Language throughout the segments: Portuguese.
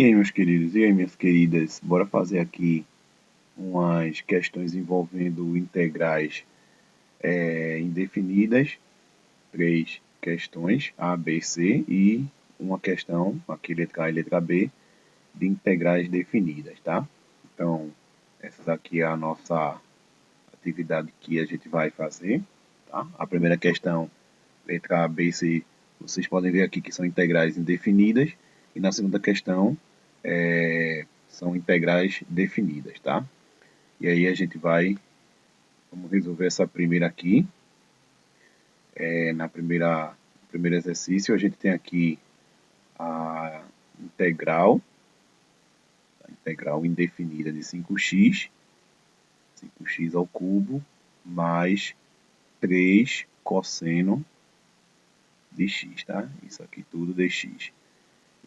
E aí, meus queridos, e aí, minhas queridas, bora fazer aqui umas questões envolvendo integrais indefinidas, três questões, A, B, C, e uma questão, aqui letra A e letra B, de integrais definidas, tá? Então, essa aqui é a nossa atividade que a gente vai fazer, tá? A primeira questão, letra A, B e C, vocês podem ver aqui que são integrais indefinidas, e na segunda questão, são integrais definidas, tá? E aí a gente vamos resolver essa primeira aqui. No primeiro exercício a gente tem aqui a integral indefinida de 5x ao cubo, mais 3 cosseno de x, tá? Isso aqui tudo de x.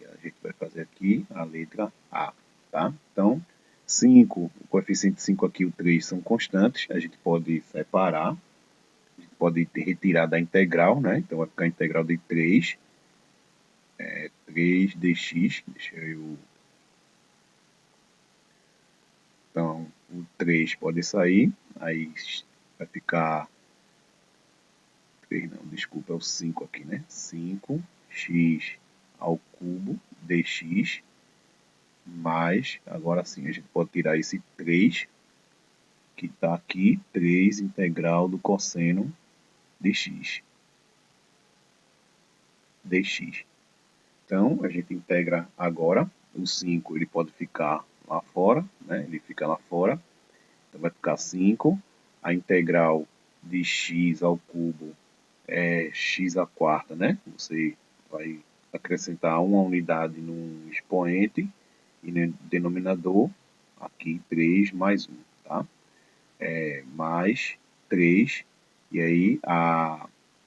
E a gente vai fazer aqui a letra A, tá? Então, 5, o coeficiente 5 aqui e o 3 são constantes, a gente pode separar, a gente pode retirar da integral, né? Então vai ficar a integral de 3 dx, deixa eu... Então, o 3 pode sair, aí vai ficar... 3 não, desculpa, é o 5 aqui, né? 5x ao cubo dx, mais, agora sim, a gente pode tirar esse 3, que está aqui, 3 integral do cosseno de x, dx. Então, a gente integra agora, o 5 ele pode ficar lá fora, né? Ele fica lá fora, então vai ficar 5, a integral de x ao cubo é x à quarta, né? Você vai acrescentar uma unidade no expoente e no denominador, aqui 3 mais 1, tá? Mais 3, e aí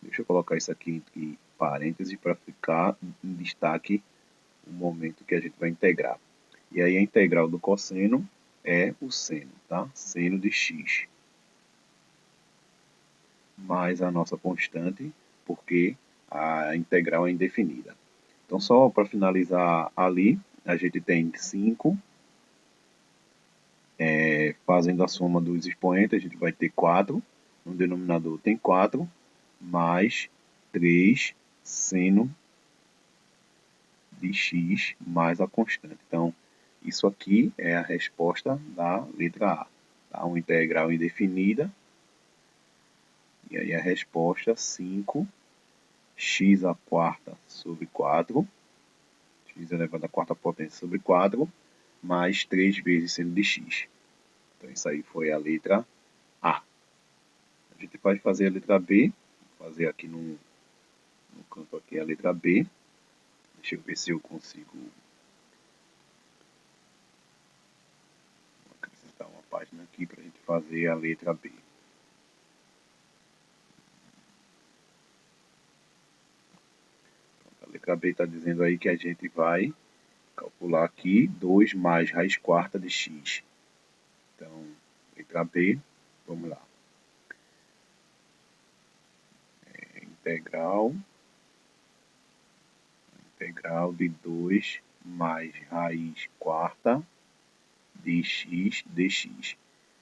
deixa eu colocar isso aqui entre parênteses para ficar em destaque o momento que a gente vai integrar. E aí a integral do cosseno é o seno, tá? Seno de x. Mais a nossa constante, porque a integral é indefinida. Então, só para finalizar ali, a gente tem 5, fazendo a soma dos expoentes, a gente vai ter 4, no denominador tem 4, mais 3 seno de x mais a constante. Então, isso aqui é a resposta da letra A. Tá? Uma integral indefinida. E aí a resposta 5 x à quarta sobre 4, x elevado à quarta potência sobre 4, mais 3 vezes seno de x. Então, isso aí foi a letra A. A gente vai fazer a letra B, vou fazer aqui no canto aqui a letra B. Deixa eu ver se eu consigo acrescentar uma página aqui para a gente fazer a letra B. A letra B está dizendo aí que a gente vai calcular aqui 2 mais raiz quarta de x. Então, letra B, vamos lá. Integral de 2 mais raiz quarta de x dx.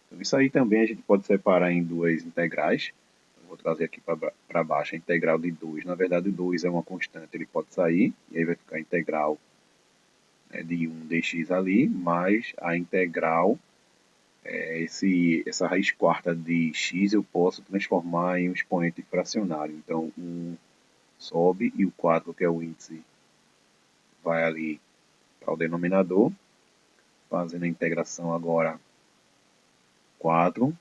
Então, isso aí também a gente pode separar em duas integrais. Eu vou trazer aqui para baixo a integral de 2. Na verdade, o 2 é uma constante, ele pode sair, e aí vai ficar a integral de 1 dx ali, mais a integral, essa raiz quarta de x eu posso transformar em um expoente fracionário. Então, 1 sobe e o 4, que é o índice, vai ali para o denominador, fazendo a integração agora 4,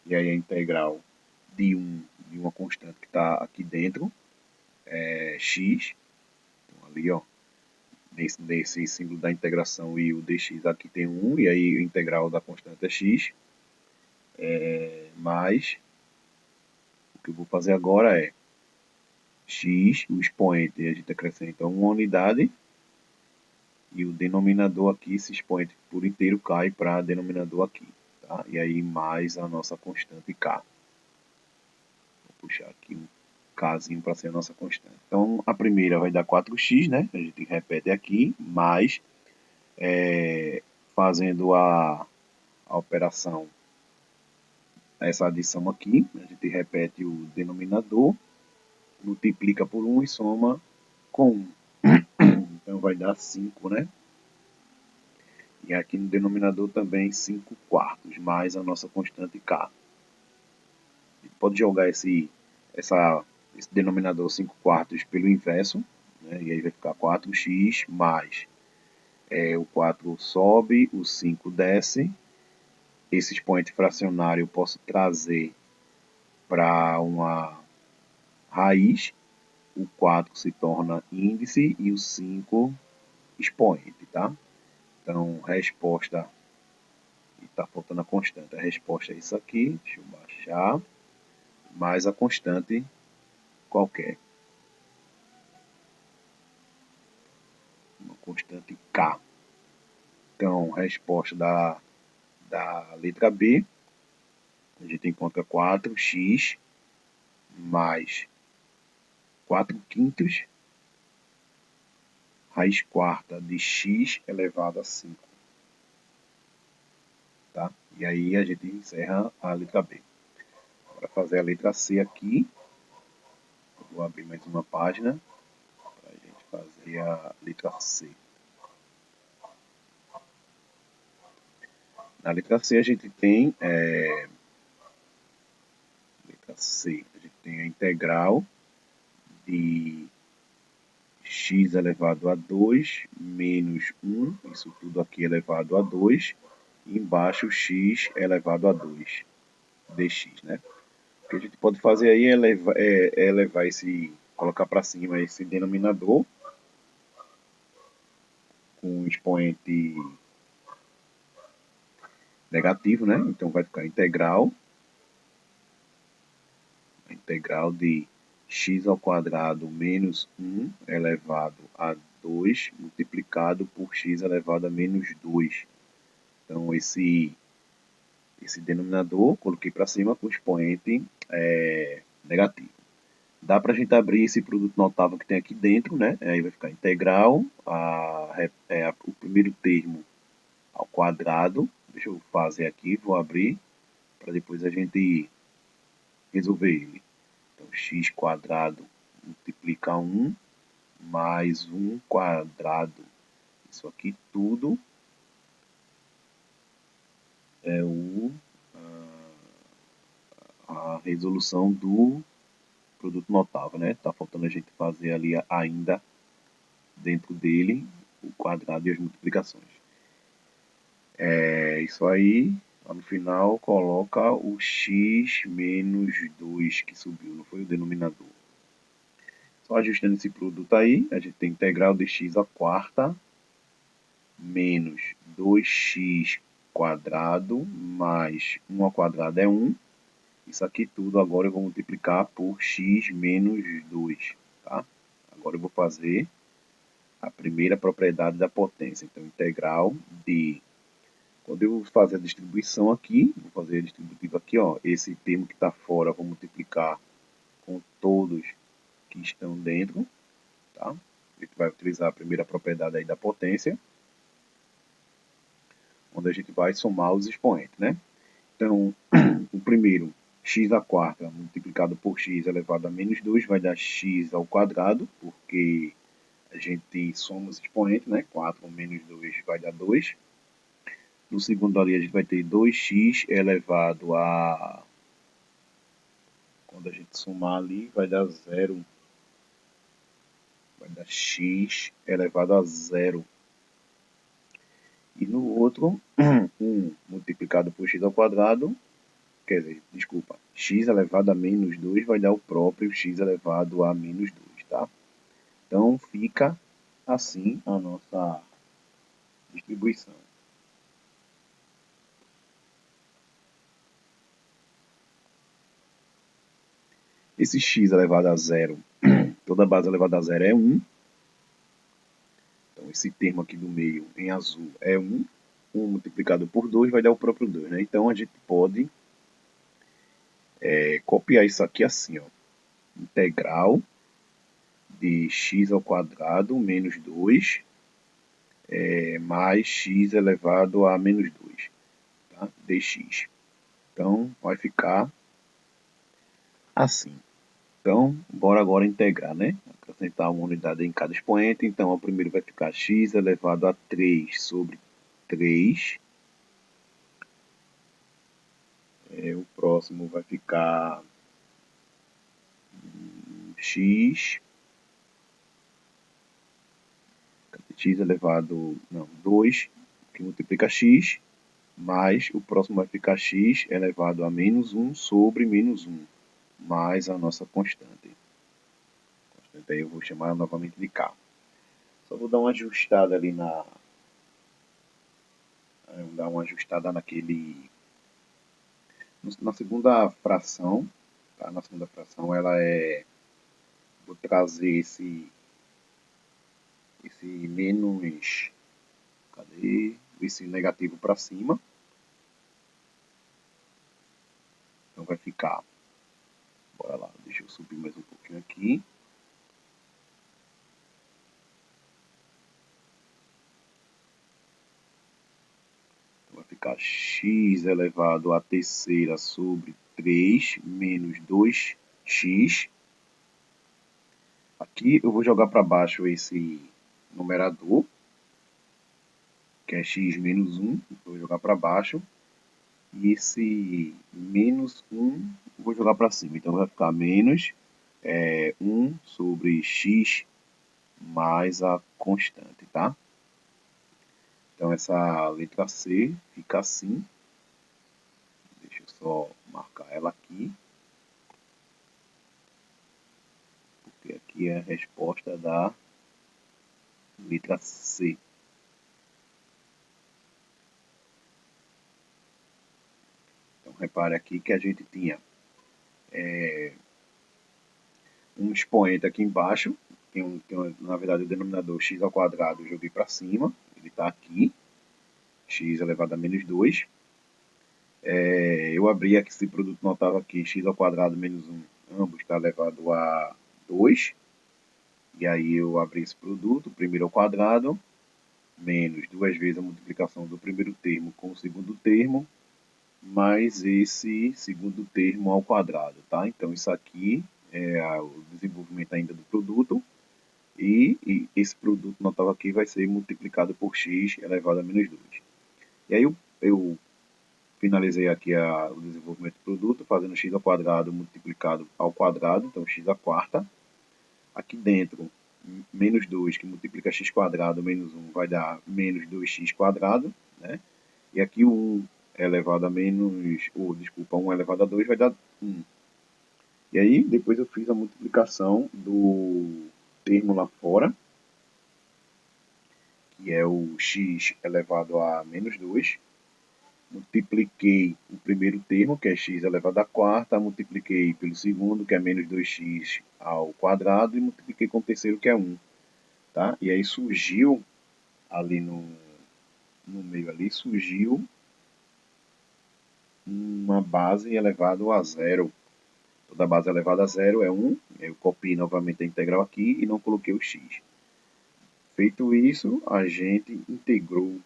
e aí a integral de uma constante que está aqui dentro, é x, então ali ó, nesse símbolo da integração e o dx aqui tem 1, e aí a integral da constante é x, mais o que eu vou fazer agora é x, o expoente, a gente acrescenta uma unidade, e o denominador aqui, esse expoente por inteiro cai para denominador aqui, tá? E aí mais a nossa constante k. Vou puxar aqui um kzinho para ser a nossa constante. Então, a primeira vai dar 4x, né? A gente repete aqui, mais fazendo a operação, essa adição aqui, a gente repete o denominador, multiplica por 1 e soma com 1. Então vai dar 5, né? E aqui no denominador também 5 quartos, mais a nossa constante K. A gente pode jogar esse denominador 5 quartos pelo inverso, né? E aí vai ficar 4x mais o 4 sobe, o 5 desce. Esse expoente fracionário eu posso trazer para uma raiz. O 4 se torna índice e o 5 expoente, tá? Então, resposta, está faltando a constante. A resposta é isso aqui, deixa eu baixar, mais a constante qualquer. Uma constante K. Então, resposta da letra B, a gente encontra 4x mais 4 quintos raiz quarta de x elevado a 5. Tá? E aí a gente encerra a letra B. Para fazer a letra C aqui, eu vou abrir mais uma página para a gente fazer a letra C. Na letra C a gente tem letra C, a gente tem a integral de x elevado a 2 menos 1, isso tudo aqui elevado a 2, e embaixo x elevado a 2 dx, né? O que a gente pode fazer aí é levar colocar para cima esse denominador com um expoente negativo, né? Então vai ficar integral de x ao quadrado menos 1 elevado a 2 multiplicado por x elevado a menos 2. Então esse denominador coloquei para cima com expoente negativo. Dá para a gente abrir esse produto notável que tem aqui dentro, né? Aí vai ficar integral, o primeiro termo ao quadrado. Deixa eu fazer aqui, vou abrir, para depois a gente resolver ele. Então, x quadrado multiplica 1 mais 1 quadrado. Isso aqui tudo é a resolução do produto notável, né? Tá faltando a gente fazer ali ainda dentro dele o quadrado e as multiplicações. É isso aí. Lá no final coloca o x menos 2 que subiu, não foi o denominador. Só ajustando esse produto aí, a gente tem integral de x à quarta menos 2x quadrado mais 1 ao quadrado é 1. Isso aqui tudo agora eu vou multiplicar por x menos 2. Tá? Agora eu vou fazer a primeira propriedade da potência. Então, integral de... Quando eu fazer a distribuição aqui, vou fazer a distributiva aqui, ó, esse termo que está fora, eu vou multiplicar com todos que estão dentro. Tá? A gente vai utilizar a primeira propriedade aí da potência, onde a gente vai somar os expoentes, né? Então, o primeiro, x à quarta multiplicado por x elevado a menos 2 vai dar x ao quadrado, porque a gente soma os expoentes, né? 4 menos 2 vai dar 2. No segundo ali a gente vai ter 2x elevado a... Quando a gente somar ali vai dar 0. Vai dar x elevado a 0. E no outro, 1 multiplicado por x ao quadrado, quer dizer, desculpa, x elevado a menos 2 vai dar o próprio x elevado a menos 2, tá? Então, fica assim a nossa distribuição. Esse x elevado a 0, toda base elevada a 0 é 1. Então, esse termo aqui do meio, em azul, é 1. 1 multiplicado por 2 vai dar o próprio 2, né? Então, a gente pode copiar isso aqui assim, ó. Integral de x ao quadrado menos 2 mais x elevado a menos 2, tá? Dx. Então, vai ficar assim. Então, bora agora integrar, né? Acrescentar uma unidade em cada expoente. Então, o primeiro vai ficar x elevado a 3 sobre 3. O próximo vai ficar x elevado, não, 2, que multiplica x, mais o próximo vai ficar x elevado a menos 1 sobre menos 1, mais a nossa constante. Aí eu vou chamar novamente de k. Só vou dar uma ajustada ali vou dar uma ajustada na segunda fração, tá? Na segunda fração vou trazer esse menos, cadê? Esse negativo para cima. Então vai ficar, bora lá, deixa eu subir mais um pouquinho aqui. Então vai ficar x elevado a terceira sobre 3 menos 2x. Aqui eu vou jogar para baixo esse numerador, que é x menos 1, vou jogar para baixo. E esse menos 1 vou jogar para cima. Então vai ficar menos 1 sobre x mais a constante, tá? Então essa letra C fica assim. Deixa eu só marcar ela aqui. Porque aqui é a resposta da letra C. Então repare aqui que a gente tinha um expoente aqui embaixo. Na verdade, o denominador x ao quadrado eu joguei para cima. Ele está aqui. X elevado a menos 2. Eu abri aqui esse produto notável aqui, x ao quadrado menos 1, ambos está elevado a 2. E aí eu abri esse produto, primeiro ao quadrado, menos duas vezes a multiplicação do primeiro termo com o segundo termo, mais esse segundo termo ao quadrado, tá? Então isso aqui é o desenvolvimento ainda do produto, e esse produto notável aqui vai ser multiplicado por x elevado a menos 2. E aí eu finalizei aqui o desenvolvimento do produto, fazendo x ao quadrado multiplicado ao quadrado, então x à quarta. Aqui dentro, menos 2, que multiplica x quadrado menos 1, vai dar menos 2x quadrado, né? E aqui o 1 elevado a menos, desculpa, 1 elevado a 2 vai dar 1. E aí, depois eu fiz a multiplicação do termo lá fora, que é o x elevado a menos 2. Multipliquei o primeiro termo, que é x elevado à quarta, multipliquei pelo segundo, que é menos 2x ao quadrado, e multipliquei com o terceiro, que é 1. Tá? E aí surgiu ali no meio ali, surgiu uma base elevado a zero. Toda base elevada a zero é 1. Eu copiei novamente a integral aqui e não coloquei o x. Feito isso, a gente integrou.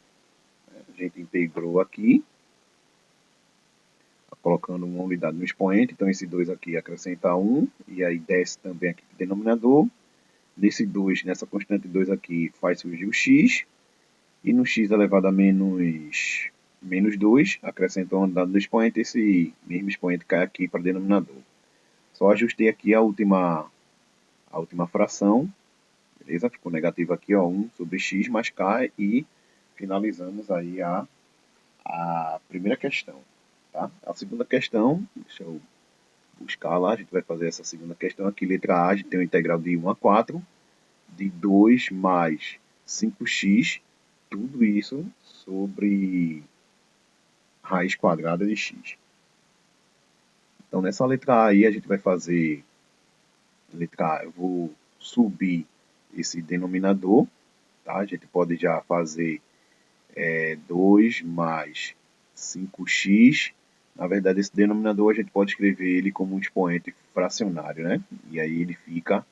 Aqui, colocando uma unidade no expoente. Então esse 2 aqui acrescenta 1, e aí desce também aqui para o denominador. Nesse 2, nessa constante 2 aqui, faz surgir o x. E no x elevado a menos 2, acrescenta uma unidade do expoente, esse mesmo expoente cai aqui para o denominador. Só ajustei aqui a última fração, beleza? Ficou negativo aqui, ó, 1 sobre x mais k, e finalizamos aí a primeira questão. Tá? A segunda questão, deixa eu buscar lá, a gente vai fazer essa segunda questão aqui, letra A, a gente tem uma integral de 1 a 4, de 2 mais 5x, tudo isso sobre raiz quadrada de x. Então, nessa letra A aí, a gente vai fazer, letra A, eu vou subir esse denominador, tá? A gente pode já fazer 2 mais 5x. Na verdade, esse denominador a gente pode escrever ele como um expoente fracionário, né? E aí ele fica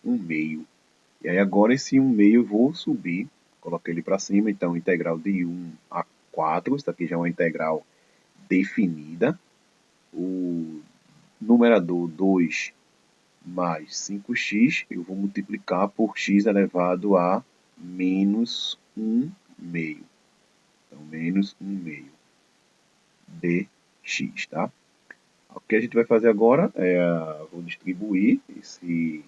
1 meio. E aí agora esse 1 meio eu vou subir coloquei ele para cima, então integral de 1 a 4, isso aqui já é uma integral definida. O numerador 2 mais 5x, eu vou multiplicar por x elevado a menos 1 meio. Então, menos 1 meio dx, tá? O que a gente vai fazer agora vou distribuir esse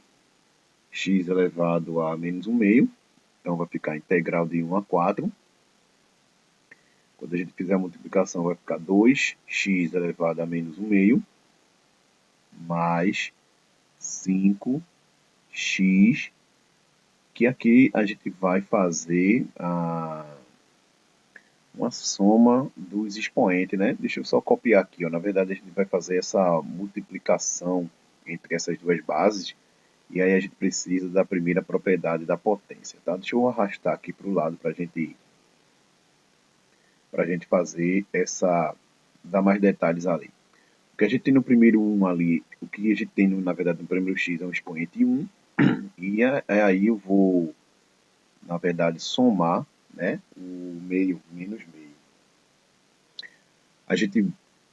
x elevado a menos 1 meio. Então, vai ficar integral de 1 a 4. Quando a gente fizer a multiplicação, vai ficar 2x elevado a menos 1 meio, mais 5x, que aqui a gente vai fazer uma soma dos expoentes, né? Deixa eu só copiar aqui, ó. Na verdade, a gente vai fazer essa multiplicação entre essas duas bases, e aí a gente precisa da primeira propriedade da potência, tá? Deixa eu arrastar aqui para o lado para a gente fazer essa, dar mais detalhes ali. O que a gente tem no primeiro 1 ali, o que a gente tem, na verdade, no primeiro x é um expoente 1, e aí eu vou, na verdade, somar, né, o meio menos meio. A gente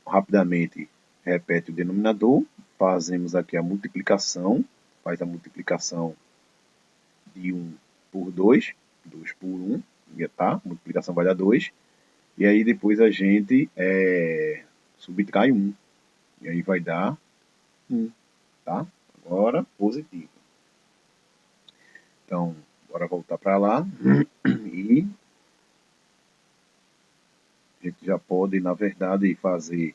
rapidamente repete o denominador, fazemos aqui a multiplicação, faz a multiplicação de 1 por 2, 2 por 1, tá? A multiplicação vai dar 2, e aí depois a gente subtrai 1, e aí vai dar 1, tá? Agora, positivo. Então, bora voltar para lá, e a gente já pode, na verdade, fazer,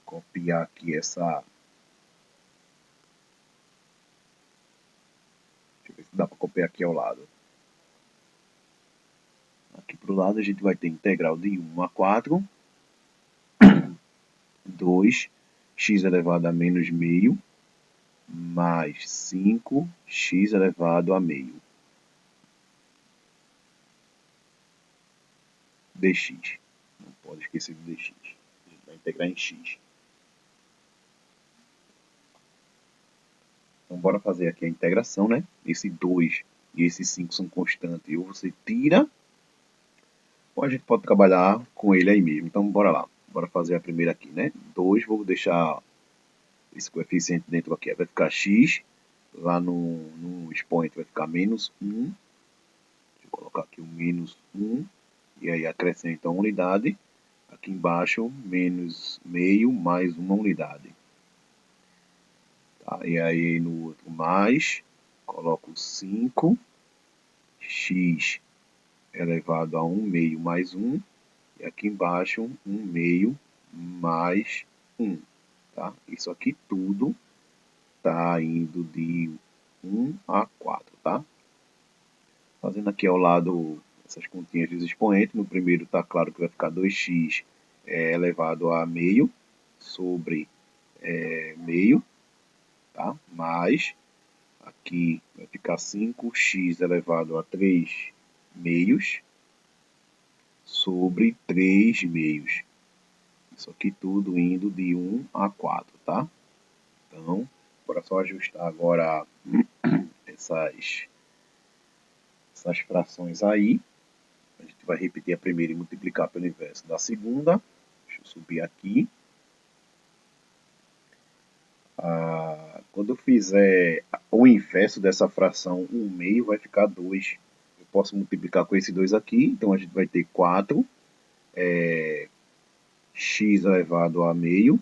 copiar aqui essa... Deixa eu ver se dá para copiar aqui ao lado. Aqui para o lado a gente vai ter integral de 1 a 4, 2x elevado a menos meio, mais 5x elevado a meio dx. Não pode esquecer do dx. A gente vai integrar em x. Então, bora fazer aqui a integração, né? Esse 2 e esse 5 são constantes. Ou você tira, ou a gente pode trabalhar com ele aí mesmo. Então, bora lá. Bora fazer a primeira aqui, né? 2, vou deixar esse coeficiente dentro aqui. Vai ficar x. Lá no expoente vai ficar menos 1. Deixa eu colocar aqui o menos 1. E aí acrescenta uma unidade. Aqui embaixo, menos meio mais uma unidade. Tá? E aí no outro mais, coloco 5. X elevado a 1 meio mais 1. E aqui embaixo, 1 meio mais 1. Tá? Isso aqui tudo está indo de 1 a 4, tá? Fazendo aqui ao lado essas continhas dos expoentes. No primeiro está claro que vai ficar 2x elevado a meio sobre meio, tá? Mais, aqui vai ficar 5x elevado a 3 meios sobre 3 meios. Isso aqui tudo indo de 1 a 4, tá? Então, bora só ajustar agora essas frações aí. A gente vai repetir a primeira e multiplicar pelo inverso da segunda. Deixa eu subir aqui. Quando eu fizer o inverso dessa fração, 1 meio vai ficar 2. Eu posso multiplicar com esse 2 aqui, então a gente vai ter 4 x elevado a meio,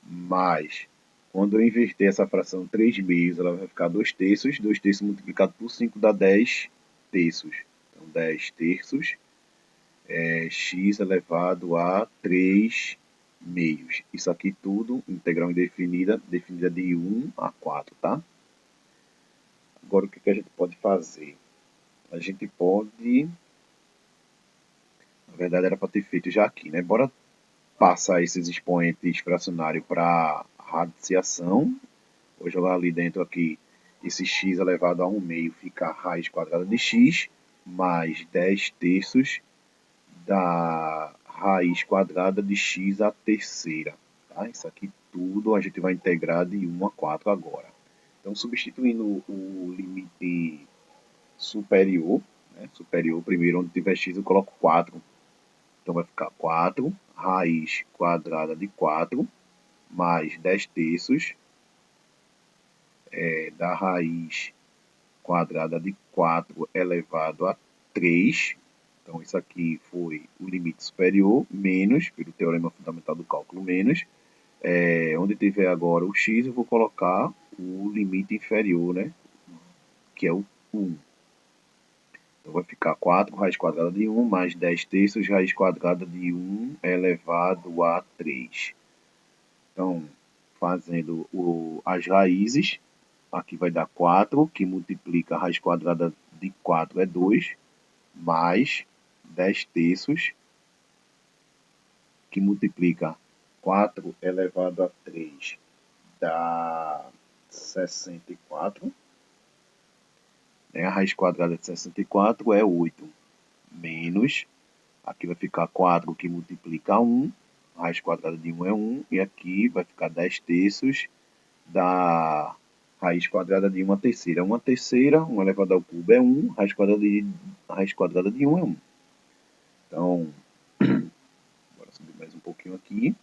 mais, quando eu inverter essa fração 3 meios, ela vai ficar 2 terços. 2 terços multiplicado por 5 dá 10 terços. Então, 10 terços x elevado a 3 meios. Isso aqui tudo, integral indefinida, definida de 1 a 4, tá? Agora, o que a gente pode fazer? A gente pode... Na verdade, era para ter feito já aqui, né? Bora passar esses expoentes fracionários para radiciação. Vou jogar ali dentro aqui esse x elevado a 1 meio, fica a raiz quadrada de x, mais 10 terços da raiz quadrada de x à terceira. Tá? Isso aqui tudo a gente vai integrar de 1 a 4 agora. Então, substituindo o limite superior, né? Superior, primeiro, onde tiver x eu coloco 4. Então vai ficar 4 raiz quadrada de 4 mais 10 terços da raiz quadrada de 4 elevado a 3. Então, isso aqui foi o limite superior, menos, pelo teorema fundamental do cálculo, menos. Onde tiver agora o x, eu vou colocar o limite inferior, né? Que é o 1. Então, vai ficar 4 raiz quadrada de 1 mais 10 terços raiz quadrada de 1 elevado a 3. Então, fazendo as raízes, aqui vai dar 4, que multiplica a raiz quadrada de 4 é 2, mais 10 terços, que multiplica 4 elevado a 3 dá 64. A raiz quadrada de 64 é 8, menos, aqui vai ficar 4 que multiplica 1, a raiz quadrada de 1 é 1, e aqui vai ficar 10 terços da raiz quadrada de 1 terceira. 1 terceira, 1 elevado ao cubo é 1, a raiz quadrada de 1 é 1. Então, bora subir mais um pouquinho aqui.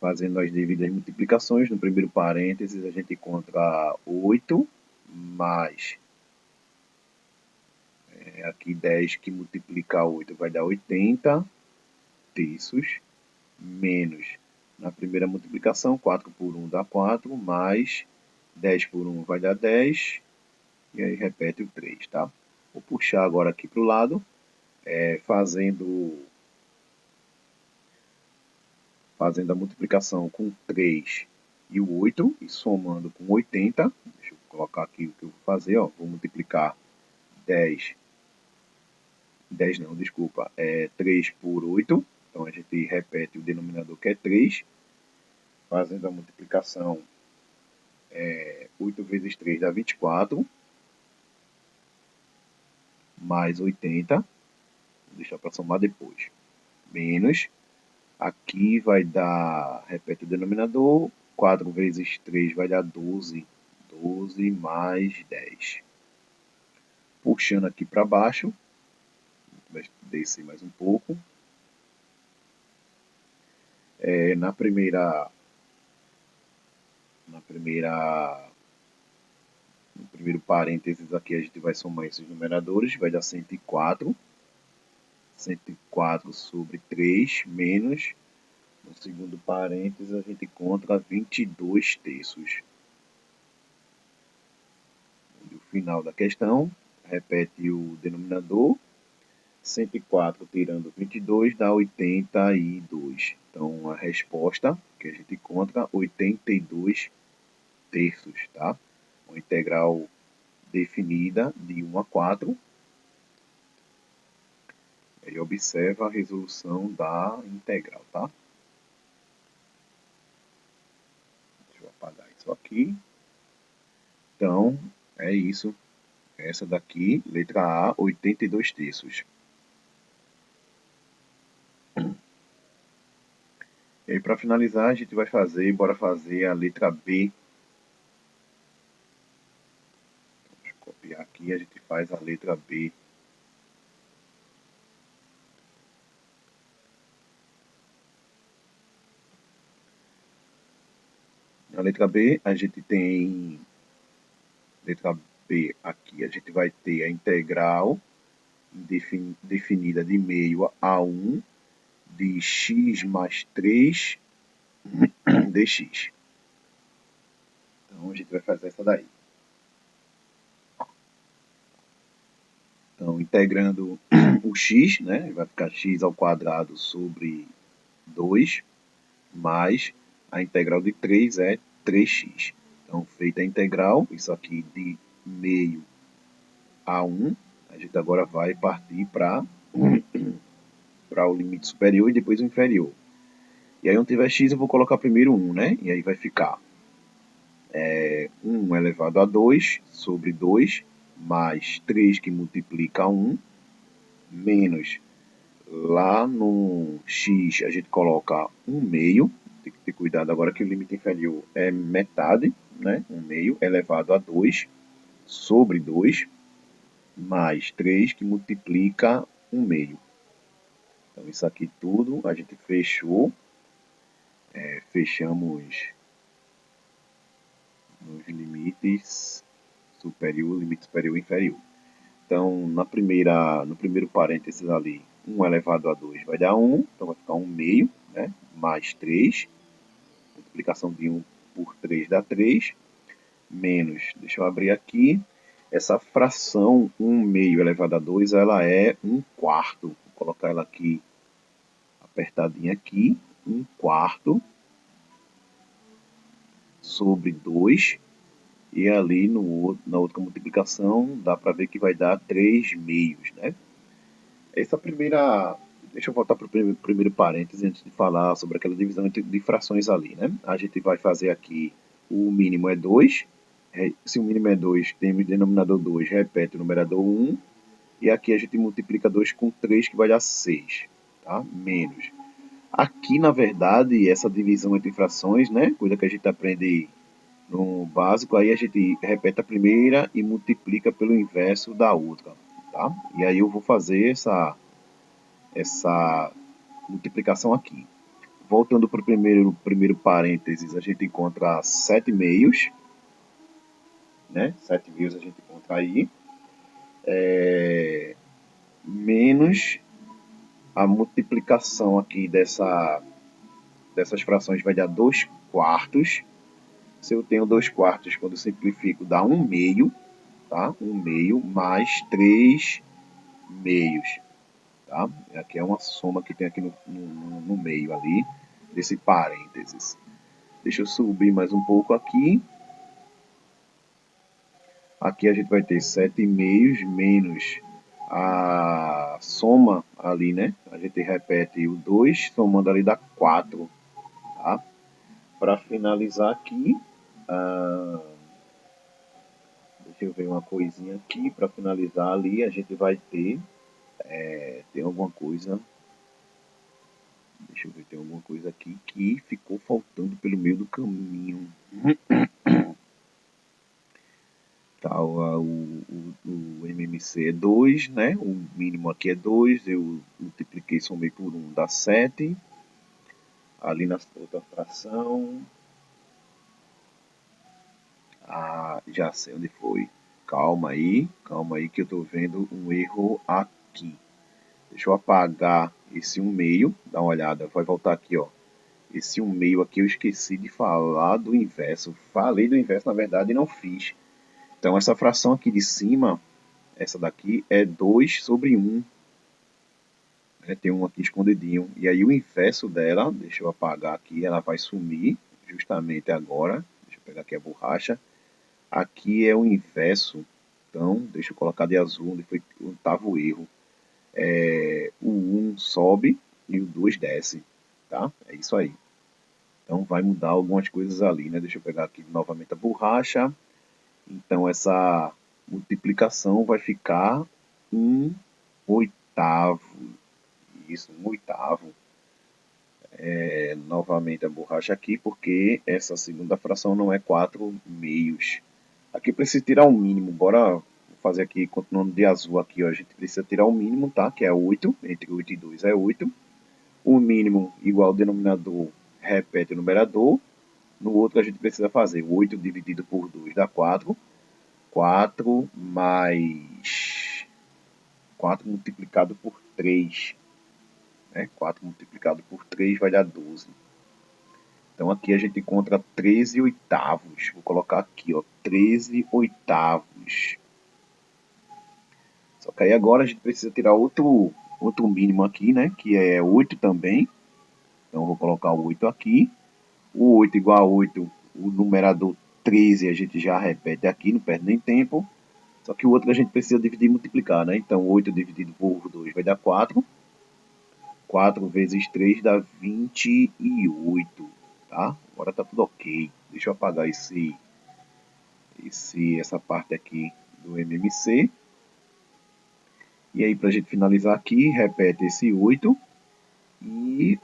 Fazendo as devidas multiplicações, no primeiro parênteses a gente encontra 8 mais aqui 10 que multiplica 8 vai dar 80 terços, menos na primeira multiplicação 4 por 1 dá 4, mais 10 por 1 vai dar 10, e aí repete o 3, tá? Vou puxar agora aqui para o lado, fazendo a multiplicação com 3 e o 8, e somando com 80, deixa eu colocar aqui o que eu vou fazer, ó, vou multiplicar 10 não, desculpa, 3 por 8, então a gente repete o denominador que é 3, fazendo a multiplicação, 8 vezes 3 dá 24, mais 80, vou deixar para somar depois, menos, aqui vai dar, repete o denominador, 4 vezes 3 vai dar 12, 12 mais 10. Puxando aqui para baixo, vai descer mais um pouco. No primeiro parênteses aqui a gente vai somar esses numeradores, vai dar 104. 104 sobre 3 menos, no segundo parênteses a gente encontra 22 terços. No final da questão, repete o denominador, 104 tirando 22 dá 82. Então, a resposta que a gente encontra, 82 terços, tá? Uma integral definida de 1 a 4. E observa a resolução da integral, tá? Deixa eu apagar isso aqui. Então, é isso. Essa daqui, letra A, 82 terços. E aí, para finalizar, a gente vai bora fazer a letra B. Deixa eu copiar aqui, a gente faz a letra B. Na letra B, a gente tem, letra B aqui, a gente vai ter a integral definida de meio a 1 de x mais 3 dx. Então, a gente vai fazer essa daí. Então, integrando o x, né, vai ficar x ao quadrado sobre 2, mais a integral de 3 é 3x. Então, feita a integral, isso aqui de meio a 1, a gente agora vai partir para o limite superior e depois o inferior. E aí, onde tiver x, eu vou colocar primeiro 1, né? E aí vai ficar 1 elevado a 2 sobre 2, mais 3 que multiplica 1, menos, lá no x a gente coloca 1 meio, tem que ter cuidado agora que o limite inferior é metade, né? 1 meio elevado a 2, sobre 2 mais 3 que multiplica 1 meio. Então isso aqui tudo a gente fechou, fechamos nos limites superior, limite superior e inferior. Então no primeiro parênteses ali, 1 elevado a 2 vai dar 1, então vai ficar 1 meio, né? Mais 3, multiplicação de 1 por 3 dá 3, menos, deixa eu abrir aqui, essa fração 1 meio elevado a 2, ela é 1 quarto. Vou colocar ela aqui, apertadinha aqui, 1 quarto sobre 2, e ali na outra multiplicação dá para ver que vai dar 3 meios, né? Essa primeira, deixa eu voltar para o primeiro parêntese antes de falar sobre aquela divisão de frações ali, né? A gente vai fazer aqui, o mínimo é 2, se o mínimo é 2, tem o denominador 2, repete o numerador 1, e aqui a gente multiplica 2 com 3, que vai dar 6, tá? Menos. Aqui, na verdade, essa divisão entre frações, né? Coisa que a gente aprende no básico, aí a gente repete a primeira e multiplica pelo inverso da outra, tá? E aí eu vou fazer essa multiplicação aqui. Voltando para o primeiro parênteses, a gente encontra 7 meios, né? 7 meios a gente encontra aí, menos a multiplicação aqui dessas frações vai dar 2 quartos. Se eu tenho 2 quartos, quando eu simplifico, dá 1 meio, tá? 1 meio mais 3 meios, tá? Aqui é uma soma que tem aqui no meio ali, desse parênteses. Deixa eu subir mais um pouco aqui. Aqui a gente vai ter 7 meios menos a soma ali, né? A gente repete o 2, somando ali dá 4, tá? Para finalizar aqui, deixa eu ver uma coisinha aqui. Para finalizar ali, a gente vai ter, tem alguma coisa, deixa eu ver, tem alguma coisa aqui que ficou faltando pelo meio do caminho. Tá, o MMC é 2, né? O mínimo aqui é 2, eu multipliquei, somei por 1, dá 7. Ali na outra fração, já sei onde foi. Calma aí que eu estou vendo um erro aqui. Deixa eu apagar esse 1 meio, dá uma olhada, vai voltar aqui, ó. Esse 1 meio aqui eu esqueci de falar do inverso. Falei do inverso, na verdade, e não fiz. Então essa fração aqui de cima, essa daqui, é 2 sobre 1. Tem um aqui escondidinho. E aí o inverso dela, deixa eu apagar aqui, ela vai sumir justamente agora. Deixa eu pegar aqui a borracha. Aqui é o inverso. Então, deixa eu colocar de azul, onde foi o oitavo erro. O 1 sobe e o 2 desce. Tá? É isso aí. Então vai mudar algumas coisas ali, né? Deixa eu pegar aqui novamente a borracha. Então essa multiplicação vai ficar 1 oitavo. Isso, 1 oitavo. Novamente a borracha aqui, porque essa segunda fração não é 4 meios. Aqui precisa tirar o mínimo. Bora fazer aqui, continuando de azul aqui, ó. A gente precisa tirar o mínimo, tá? Que é 8. Entre 8 e 2 é 8. O mínimo igual ao denominador repete o numerador. No outro a gente precisa fazer 8 dividido por 2 dá 4. 4 mais 4 multiplicado por 3. 4 multiplicado por 3 vai dar 12. Então aqui a gente encontra 13 oitavos. Vou colocar aqui, ó, 13 oitavos. Só que aí agora a gente precisa tirar outro mínimo aqui, né? Que é 8 também. Então eu vou colocar o 8 aqui. O 8 igual a 8, o numerador 13 a gente já repete aqui, não perde nem tempo. Só que o outro a gente precisa dividir e multiplicar, né? Então 8 dividido por 2 vai dar 4. 4 vezes 3 dá 28, tá? Agora tá tudo ok. Deixa eu apagar essa parte aqui do MMC. E aí, para a gente finalizar aqui, repete esse 8 e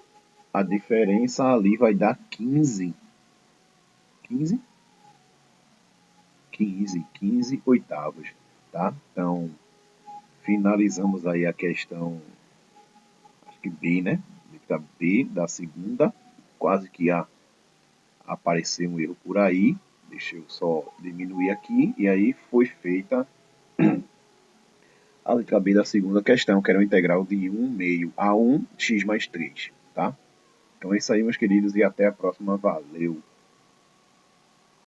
a diferença ali vai dar 15. 15? 15 oitavos, tá? Então, finalizamos aí a questão, acho que B, né? Letra B da segunda, quase que ia aparecer um erro por aí. Deixa eu só diminuir aqui, e aí foi feita a letra B da segunda questão, que era uma integral de 1 meio a 1 x mais 3, tá? Então é isso aí, meus queridos, e até a próxima. Valeu!